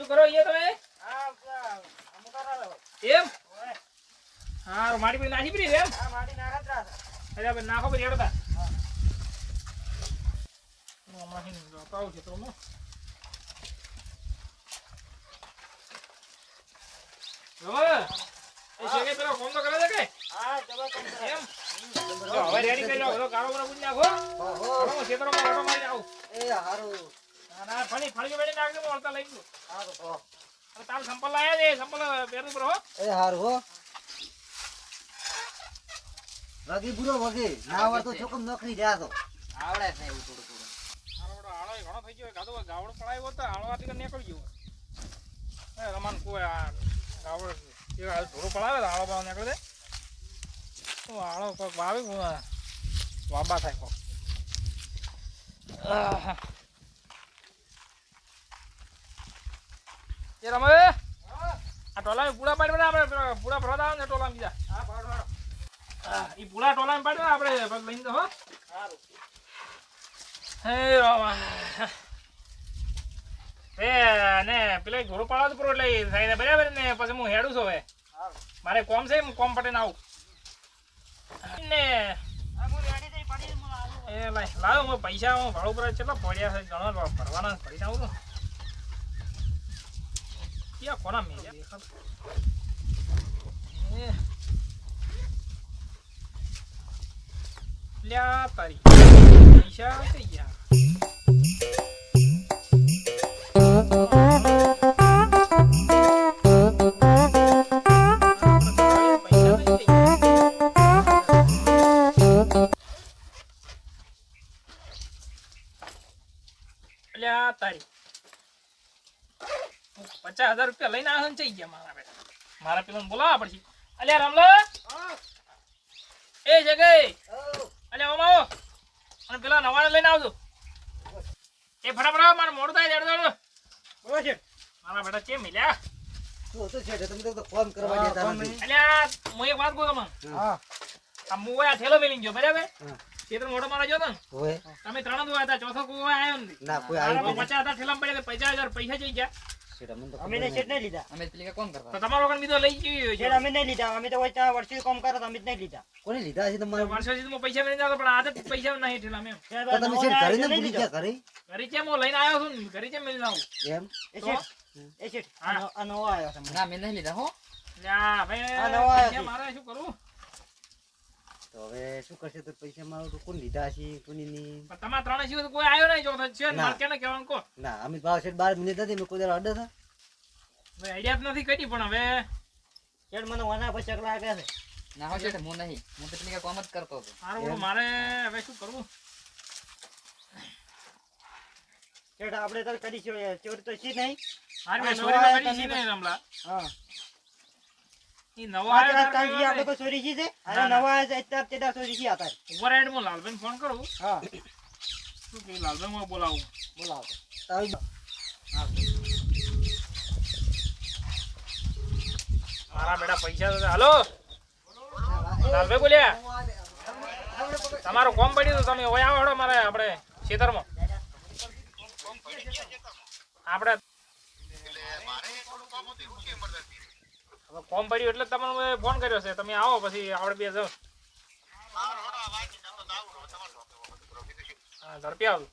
શું કરો અહીંયા તમે? હા અમુક કરાવે એમ? ઓય હા માટી પર નાખી પડી એમ? આ માટી નાખત રાખ અરે આપણે નાખો પછી હેડો તા. હું હમણાં હિન જોતો આવું છું તો હું. હવે એ શેકે પેલો ફોન તો કરે છે કે? હા જબર કોમ કરે એમ? તો હવે રેડી કરી લો. બધો કાળો બરો ગુંજ નાખો. હું ખેતરમાં ઓટો મારી આવું. એ હારું ના ફળી બેડી નાખજો હું અડતા લઈ ગયો. હારું હવે તાર સંપલ લાયા છે. સંપલ પહેરવું પડે હો. એ હારું હો વગી બુરો વગી ના આવડતો ચોકમ નોકરી જા તો આવડે છે એવું થોડું થોડું આળો ઘણો થઈ ગયો. ગાધો ગાવડો પડાયો તો આળો આટી નીકળી ગયો. એ રમાન કોઈ આ ગાવડો એ થોડું પડાવે તો આળો પાવ નીકળે તો આળો કોક વાવે વાબા થાય કોક. એ રમે આ ટોલા પૂળા પાડી આપણે પૂળા ભરવા આવે ને ટોલા બીજા. હા પાડો ઈ પૂળા ટોલા પાડ્યો આપણે પગ લઈને હો. હારું હે રામા એ ને પેલા ઘોડો પાડો પૂરો એટલે થાય બરાબર ને પછી હું હેડું છું હવે. હારું મારે કોમ છે હું કોમ પટીને આવું ને આ હું રેડી થઈ પડી હું આવું એ લાવ હું પૈસા હું ભાડું પર કેટલા પડ્યા છે ઘણો ભરવાના પૈસા આવું ક્યાં કોના મેં લ્યા તારી પૈસા કઈ ગયા તારી 50,000 રૂપિયા લઈને આવ્યો ને જઈ ગયા મારા બેટા. મારા પેલા બોલાવા પડશે. અલ્યા રામલા એ જગે અલ્યા ઓમાઓ અને પેલા નવાને લઈને આવજો. એ ફટાફટ મારે મોડું થાય દેડો બોલો છે મારા બેટા ચે મિલ્યા તો છે તમે તો ફોન કરવા દેતા નથી અલ્યા હું એક વાત કહું તમને. હા આ મું આ થેલો મેલીને ગયો બરાબર. હા ખેતર મોટો મારા જો તો ને ઓય તમે ત્રણ દો હતા ચોથો કોઈ આવ્યો નથી. ના કોઈ મારા આવી 50,000 થેલામાં પડ્યા 50,000 પૈસા જઈ ગયા. અમે ને સેટ નહીં લીધા અમે પેલી કોમ કરવા તો તમારો કણ બીજો લઈ ગયો સેટ અમે નહીં લીધા અમે તો વચ્ચે વર્ષી કામ કરો તો અમે જ નહીં લીધા કોને લીધા છે તમારે વર્ષોથી તો પૈસા મેળવી જતો પણ આજે પૈસા નહીં થેલામાં એમ. તો તમે સેટ કરીને ભૂલી ગયા ઘરે ઘરે કેમ હું લઈને આવ્યો છું ને ઘરે કેમ મેળવી આવું એમ એ સેટ હા. આ નવો આવ્યો છે ના મેં નહીં લીધા હો લ્યા ભાઈ આ નવા આવ્યા પૈસા મારે શું કરવું તો હવે શું કરશે તો પૈસા મારો તો કોણ લીધા છે કોની ની પણ તમારા ત્રણે સિવાય તો કોઈ આવ્યો નહીં જો છે ને ના. મારે કેને કહેવાનું કહો ના અમે ભાવ સેટ 12 મિનિટ નથી મેં કોઈ દાડો અડે હતા ભાઈ આઈડિયા નથી કરી પણ હવે સેટ મને વાના પછી ચકલા આવ્યા છે ના હો છે હું નહીં હું તો પેલી કોમ જ કરતો હતો મારું ઓલું મારે હવે શું કરવું સેટ આપણે તો કરી છે ચોરી તો છે નહીં મારી આ ભાઈ નવા ચોરી આવ્યા કરી છે તમે ને રમલા હા ઈ નવો આ આવ્યો કાલ જે આપણે તો ચોરી છે અરે ના, ના. નવા આવ્યા છે અત્યારે તેડા ચોરી છે આતા ઓવરરાઈડ માં લાલભાઈ ફોન કરું હા શું કે લાલભાઈ હું બોલાવું બોલાવો તાવી મારા બેટા પૈસા તો હાલો લાલભાઈ બોલ્યા તમારું કોમ પડ્યું તો તમે ઓય આવો હેડો મારે આપણે ખેતરમાં આપણે કોમ પડ્યું એટલે તમને મેં ફોન કર્યો છે તમે આવો પછી આપણે બે જાવ હા ઝડપી આવું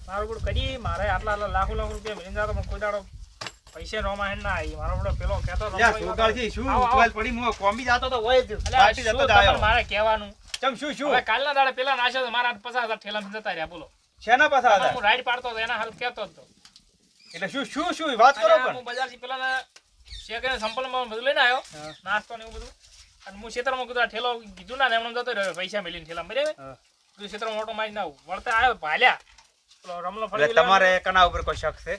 મારું બધું કરી મારે આટલા લાખો રૂપિયા મિલી જતો પણ કોઈ દાડો પૈસે નોમાં હેડ ના આવી મારો બધો પેલો કહેતો હતો, લ્યા સોગાળજી શું આવો, આવો. ઉતવાલ પડી મો કોમી જાતો તો હોય જ અલ્યા, પાર્ટી શું જતો જ તમારે આયો મારે કહેવાનું ચમ શું શું હવે કાલના દાડે પેલા નાખ્યો તો મારા 50,000 ઠેલામાં જતા રહ્યા બોલો શેના પાછા આમાં હતા હું રાઈડ પાડતો હતો એના હાલ કહેતો હતો એટલે શું શું શું વાત કરો અલ્યા, પણ હું બજારથી પેલા શેકને સંપલમાં બધું લઈને આવ્યો હા. નાસ્તો ને એવું બધું અને હું ખેતરમાં કીધું આ ઠેલો કીધું ના ને એમને જતો રહ્યો પૈસા મેલીને ઠેલામાં બરાબર હા. કીધું ખેતરમાં મોટો મારી ના વળતા આવ્યો ભાલ્યા પેલો રમલો ફરી એટલે તમારે કના ઉપર કોઈ શક છે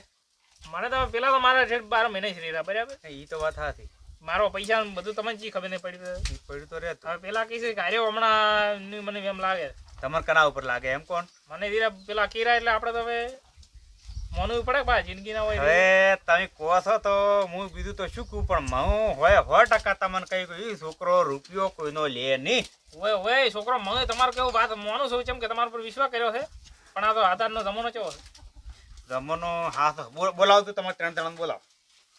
મને તો પેલા તો મારા 12 મહિના જ રહ્યા બરાબર ઈ તો વાત સાચી મારો પૈસા ને બધું તમને જી ખબર નહીં પડી તો. ઈ પડ્યું તો રહેતું હવે પેલા કઈ છે કે હાર્યો હમણાં ની મને એમ લાગે તમારે કના ઉપર લાગે એમ કોણ મને ધીરે પેલા કીરા એટલે આપણે તો હવે માનવું પડે કે ભાઈ જિંદગી ના હોય હવે તમે કહો છો તો હું બીજું તો શું કહું પણ હું હોય 100% તમને કહી ગયું ઈ છોકરો રૂપિયો કોઈનો લે નહીં હોય છોકરો મને તમારું કેવું વાત માનું છું કેમ કે તમારા પર વિશ્વાસ કર્યો છે પણ આ તો આધારનો જમાનો કેવો છે? જમવાનો હા તો બોલાવ તું તમારે 3 જણાને બોલાવ.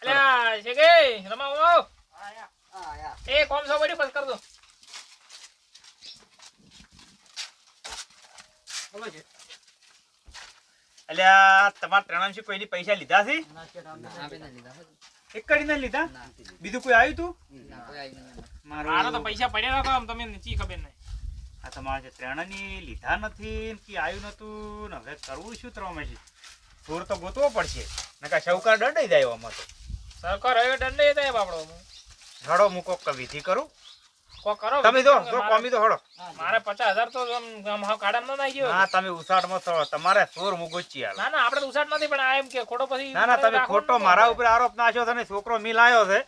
અલ્યા છે કે રમાવો આવો. આયા એ કોમ સો બડી બસ કર દો. બોલો છે. અલ્યા તમારે ત્રણમથી કોઈની પૈસા લીધા છે? આપી ના લીધા હો. એક કરીને લીધા? ના બીજું કોઈ આવ્યું તું? ના, કોઈ આવી નહીં એમાં. મારા તો પૈસા પડ્યા હતા આમ તમે નીચી ખબર નહીં. આ તમારે જે ત્રણની લીધા નથી ને કે આવ્યું નતું ને હવે કરવું શું ત્રણમાંથી? ચોર તો ગોતવો પડશે નકા શૌકાર દંડાઈ જાય આમાં તો. સરકાર હવે દંડ થાય બાપડો. હડો હું કોક વિધિ કરું. કોક કરો. તમે જો કોમી તો હડો. મારે 50,000 તો આમ હાવ કાઢામાં ન નાઈ ગયો. ના તમે ઉસાડમાં છો તમારે ચોર હું ગોચી આલો. ના ના આપણે તો ઉસાટ નથી પણ આ એમ કે ખોટો પછી ના ના તમે ખોટો મારા ઉપર આરોપ નાખ્યો છે ને છોકરો મિલ આવ્યો છે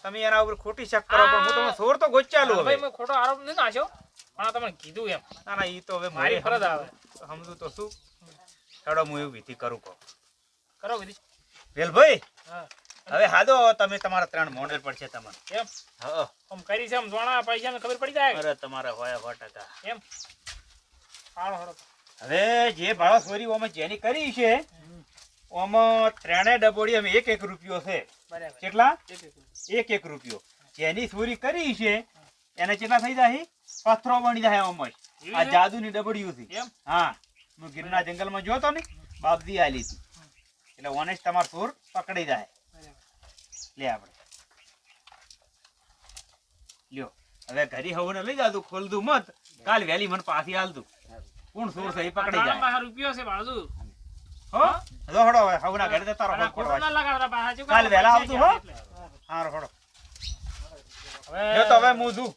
તમે એના ઉપર ખોટી શક કરો પણ હું તમને ચોર તો ગોચાલું હવે. ભાઈ મેં ખોટો આરોપ નથી નાખ્યો પણ આ તમને કીધું એમ. ના ના ઈ તો હવે મારી ફરજ આવે. સમજુ તો શું હડો હું એવું વિધિ કરું કહો. કરો વિધિ. વેલભાઈ હા હવે હાદો તમે તમારા 3 મોડેલ પડશે તમને. એમ હા આમ કરી છે આમ જોણા પૈસા ને ખબર પડી જાય અરે તમારા હોય 100%. એમ હાલો હાલો. હવે જે ભાવ ચોરી ઓમાં જેની કરી છે ઓમાં 3 ડબોડી અમે 1 રૂપિયો છે. બરાબર. કેટલા? એક 1 રૂપિયો. જેની ચોરી કરી છે એને કેટલા થઈ જાય? પથરો બની જાય ઓમાં. આ જાદુની ડબડીઓ છે. એમ હા હું ગીરના જંગલમાં જોતો ને બાપદી આલી હતી એટલે ઓનેજ તમાર ચોર પકડી જાય. લે આપણે લ્યો હવે ઘરી હવને લઈ જાતું ખોલતું મત કાલ વેલી મને પાછી હાલતું કોણ ચોર છે એ પકડી જાય. બહાર રૂપિયો છે બાજુ. હો હડો હડો હવે હવના ઘરે જતા રહો ખોટો ના લગાડતા પાછા શું કાલ વહેલા આવતું હો. હારો હડો જો તો હવે હું છું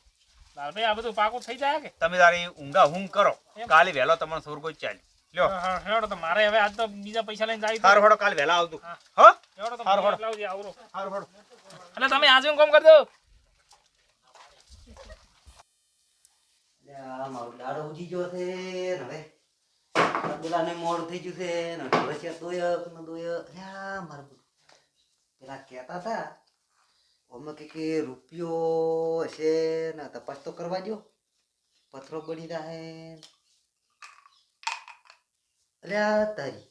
લાલભાઈ આ બધું પાકું થઈ જાય કે તમે તારી ઊંઘા ઊંઘ કરો કાલે વહેલો તમને ચોર કોઈ ચાલી લ્યો. હેડો તો મારે હવે આજ તો બીજા પૈસા લઈને જાય હારો હડો કાલ વહેલા આવતું હો. હેડો તો હારું, હારું. લાવજે આવરો. હારો હડો એટલે તમે આજે કોમ કરી દો. આ મારો દાડો ઉજી ગયો છે ને હવે પેલાને મોડું થઈ ગયું છે ને ઢોળસિયા દોયક ને દોયક અલ્યા મારું પેલા કહેતા હતા અમે કે રૂપિયો હશે ને તપાસ તો કરવા દો પથરો બની જાય અલ્યા તારી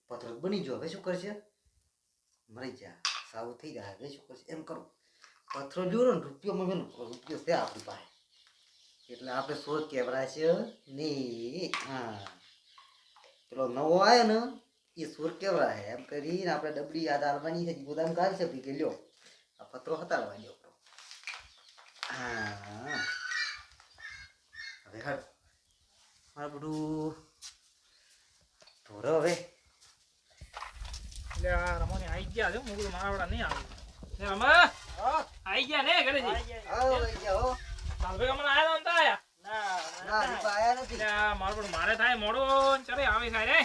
પથરો બની ગયો હવે શું કરશે મરી જા સાવું થઈ જાય હવે શું કરશે એમ કરું પથરો લ્યો ને રૂપિયો માં રૂપિયો છે આપણી પાસે એટલે આપણે શોધ કેવડા છે ને હા પેલો નવો આવ્યો ને એ સુર કેવડા છે એમ કરીને આપણે ડબડી યાદ આવવાની છે ગોદામ કાઢી શકીએ કે લ્યો આ પત્રો હતાડવા દો હા હવે હટ મારું બધું ધોરો હવે એટલે આ રમોને આઈ ગયા છે હું કીધું મારા વાળા નહીં આવે. લે રમા આઈ ગયા ને ઘરેથી. આવો જાઓ લાલભાઈ અમને આયા નતા આયા. ના રૂપા આયા નથી એટલે આ મારું પણ મારે થાય મોડો ને ચરે આવે સાહેબ રે.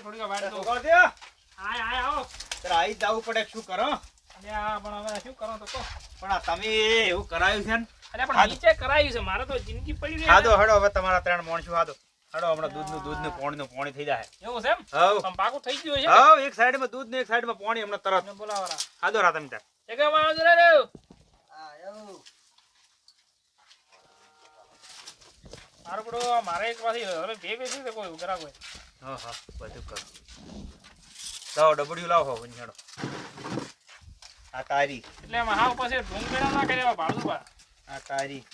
થોડીક વાડ તો કર દે આય આય આવો. તારે આઈ જવું પડે શું કરો અને આ પણ હવે શું કરો તો કહો. પણ આ તમે એવું કરાયું છે ને અરે પણ નીચે કરાયું છે મારે તો જિંદગી પડી રહી હાદો હડો હવે તમારા 3 મોણશું હાદો હડો હમણાં દૂધનું પાણી થઈ જાય. એવું છે એમ હવ આમ પાકું થઈ ગયું છે હવ એક સાઈડમાં દૂધ ને એક સાઈડમાં પાણી હમણાં તરત ને બોલાવરા હાદો રા તમે તાર એ કે માણસ રે રે આયો મારો પડો મારે એક પાછી હવે બે બેસી છે કોઈ ઉગરા કોઈ હા હા બધું કરો લાવો ડબડિયું લાવો હો હેડો આ તારી એટલે એમાં હાવ પછી ઢૂંગ પેડા ના કરે ભાડું પા આ તારી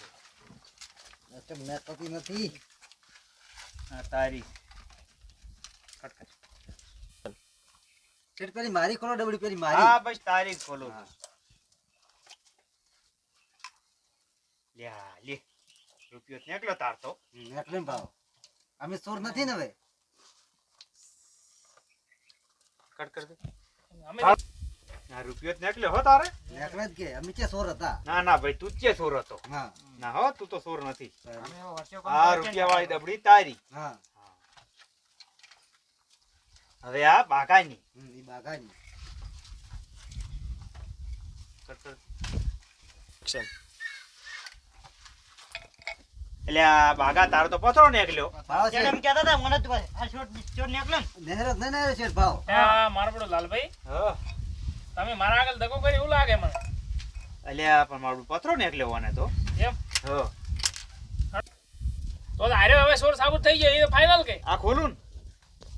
મેં કપી નથી આ તારી કટ કેટ પેલી મારી ખોલો ડબડી પેલી મારી હા બસ તારી ખોલો લ્યા લે રૂપિયો નીકળ્યો તાર તો એટલે ભાવ અમે ચોર નથી ને હવે કટ કર દે અમે આ રૂપિયો નીકળ્યો હો તારે એટલે જ કે અમે કે ચોર હતા ના ના ભાઈ તું જ છે ચોર હતો હા ના હો તું તો ચોર નથી અમે એવો વર્ષો આ રૂપિયા વાળી ડબડી તારી હા હવે આ બાગાની ઈ બાગાની એટલે આ બાગા તારો તો પથરો નીકળ્યો ભાવ છે કહેતા હતા મને તો આ શોટ નીકળ્યો નહેર જ નહેર છે ભાવ આ મારો પડો લાલભાઈ હા તમે મારા આગળ દગો કરી એવું લાગે મને એટલે આ પણ મારું પથરો નીકળ્યો ઓને તો એમ હા તો હારે હવે સોર સાબુત થઈ ગયો એ ફાઇનલ કે આ ખોલું ને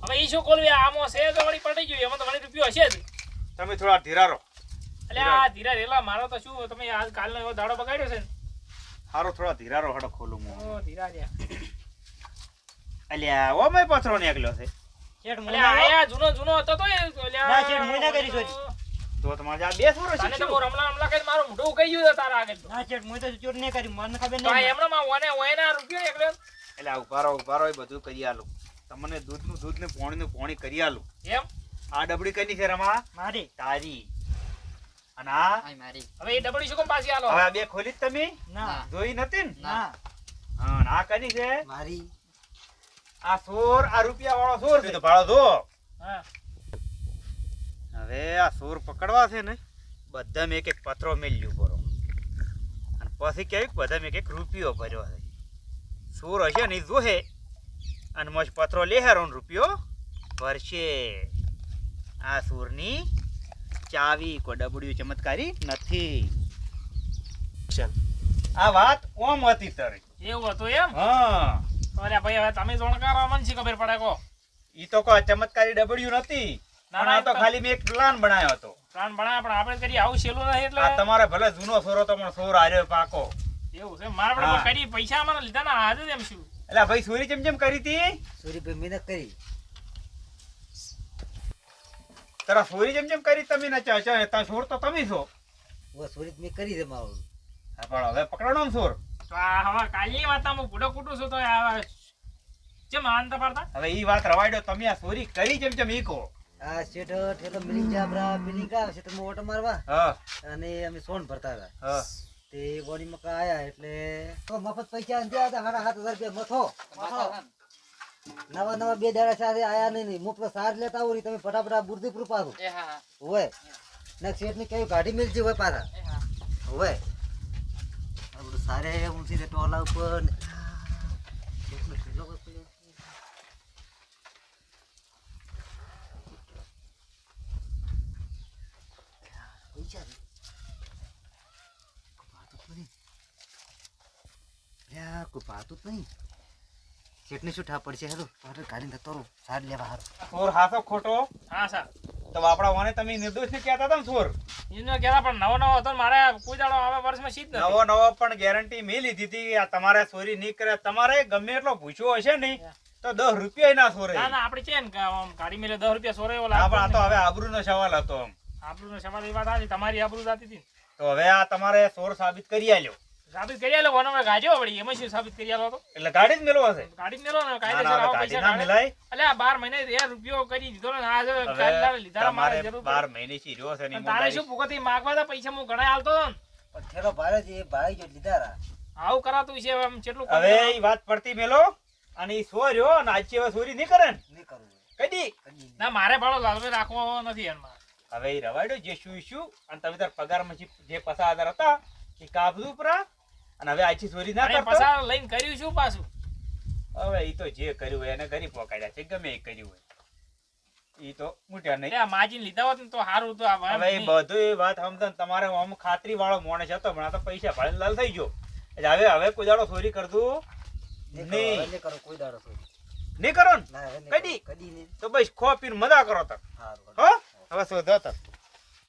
હવે ઈ શું ખોલવી આમો છે તો વળી પડી ગયું એમાં તો વળી રૂપિયો હશે જ તમે થોડા ધીરા રહો. એટલે આ ધીરા રેલા મારો તો શું તમે આજ કાલનો એવો દાડો બગાડ્યો છે ને હારો થોડા ધીરા રહો. હડો ખોલું હું. ઓ ધીરા રહ્યા અલ્યા ઓમે પથરો નીકળ્યો છે. એટલે આયા જૂનો હતો તો એ ના, શેઠ, મું ના કરી ચોરી. તો તમારે આ 2 સોરો તને તો શીખ્યું. રમલા કરીને મારું મોઢું ઉકાઈ ગયું છે તારા આગળ તો ના શેઠ હું તો ચોર નહીં કરી મને ખબર તો આ નહીં એમનામાં ઓયના રૂપિયો એકલો એટલે આ ઉભા રહો એ બધું કરી આલું. તમને દૂધનું દૂધ ને પાણીનું પાણી કરી આલું. એમ આ ડબડી કઈની છે રમા? મારી તારી. અને આ આય મારી હવે એ ડબડી શું કેમ પાછી આલો હવે આ 2 ખોલી જ તમે ના જોઈ નથી ને? ના હા અને આ કની છે? મારી આ સોર આ રૂપિયા વાળો સોર છે. તો ભાડો જો. હા હવે આ સોર પકડવા છે ને બધામાં એક એક પથરો મેલ્યું કરો અને પછી કેવી બધામાં એક રૂપિયો ભર્યો છે. સોર હશે ને ઈ જોહે અને મસ્ત પથરો લેહારો ને રૂપિયો ભરશે. આ સોરની ચાવી કોઈ ડબડિયું ચમત્કારી નથી. આ વાત ઓમ હતી તારી. એવું હતું એમ હા અરે ભાઈ હવે તમે જાણકાર મને શી ખબર પડે કો ઈ તો કોઈ ચમત્કારી ડબડિયું નથી. ના, ના તો ખાલી મેં એક પ્લાન બનાવ્યો હતો. પ્લાન બનાવ્યા પણ આપણે કરીએ આવું છેલું નહીં એટલે આ તમારે ભલે જૂનો સોરો તો પણ સોર હાર્યો પાકો. એવું છે મારા પણ હા. કરી પૈસા મને લીધા ના હાજર એમ શું એટલે ભાઈ સોરી ચમચમ કરી હતી. સૂરીભાઈ મહેનત કરી તારા સોરી ચમચમ કરી તમે ના ચાચા તા સોર તો તમે છો. ઓ સૂરી મેં કરી દે મારું હા, પણ હવે પકડવાનો ને સોર. તો આ હવે કાલની વાત હું ભૂડો કૂટું છું તો આ કેમ આનંદ પાડતા હવે ઈ વાત રવાડ્યો તમે આ સોરી કરી ચમચમ ઈ કહો. આ શેઠ ઠેલો મિલી જાબરા મિલી ગા છે તમે ઓટો મારવા હા અને અમે સોન ભરતા હતા હા તે બોડી મકા આયા એટલે તો મફત પૈસા દ્યા હતા 7,500 મથો નવા નવા 2 દાડા સાથે આયા નહીં મુફત સાર લેતા આવો તમે ફટાફટ બુર્દીપુર પાછું એ હા હોય ને શેઠ ને કેવું ગાડી મિલજી હોય પાછા એ હા હોય આપણું સારે ઊંચી દે ટોલા ઉપર ને શેઠનો ઠેલો કોઈ પડ્યો છે. પૈસા રે. કોઈ ભાતું જ નહીં શેઠને શું ઠા પડશે હેલો પાછળ ગાડી થતો રહું સાર લેવા હારો સોર હાસો ખોટો હા સર તો આપણા વાને તમે નિર્દોષ ને કહેતા હતા ને સોર. એનો કહેતા પણ નવો નવો હતો ને મારે કોઈ દાડો આવે વર્ષમાં સીધ નથી નવો નવો પણ ગેરંટી મેં લીધી હતી આ તમારે ચોરી નહીં કરે. તમારે ગમે એટલો પૂછ્યો હશે ને તો 10 રૂપિયા ના સોરે. ના ના આપણે છે ને કે આમ ગાડી મેલે 10 રૂપિયા સોરે એવો હા, પણ આ તો લાગે હવે આબરૂનો સવાલ હતો આમ. આપણું સવાલ એ વાત આવી તમારી આબરૂ જાતી હતી તો હવે આ તમારે સોર સાબિત કરી આલ્યો. સાબિત કરી આલો વનો ગાજો વળી એમાં શું સાબિત કરી આલો તો એટલે ગાડી જ મેળવો હશે. ગાડી મેલો ને ના, કાયદેસર ના, હવે આવો ગાડી પૈસા ના કાઢે. મિલાય. અલે આ 12 મહિને 1000 રૂપિયો કરી દીધો ને આ જો હવે કાયદાને લીધા મારે તમારે જરૂર 12 મહિનેથી રહ્યો છે ને અને તારે શું ભૂગતી માગવા તા પૈસા હું ઘણા આલતો હતો ને પણ ઠેલો ભાડે છે એ ભાઈ જો લીધા રા આવું કરાતું છે આમ કેટલું હવે ઈ વાત પડતી મેલો અને ઈ સો રહ્યો અને આજે હવે ચોરી નહીં કરે ને નહીં કરવું કદી. કદી નહીં. ના મારે ભાડો લાલવે રાખવો નથી એમાં હવે ઈ રવાડ્યો જે શું શું અને તમે તાર પગારમાં જે 50,000 હતા એ કાપધું પરા અને હવે આછી ચોરી ના અને કરતો. પસાર લઈને કર્યું શું પાછું હવે ઈ તો જે કર્યું હોય એને ઘરી પહોંચાડ્યા છે ગમે એ કર્યું હોય ઈ તો મૂટ્યા નહીં. એટલે આ માજીને લીધા હોત ને તો સારું તો આ હવે એ બધું એ વાત સમજો ને તમારે આમ ખાતરી વાળો માણસ હતો પણ આ તો પૈસા ભાડે લાલ થઈ ગયો એટલે હવે કોઈ દાડો ચોરી કરતું નહીં કરો, નહીં. હવે નહીં કરો કોઈ દાડો ચોરી. નહીં કરો ને ના હવે નહીં કદી? કરો, કદી નહીં તો બસ ખો પીને મજા કરો તો સારું હો હવે શોધો તો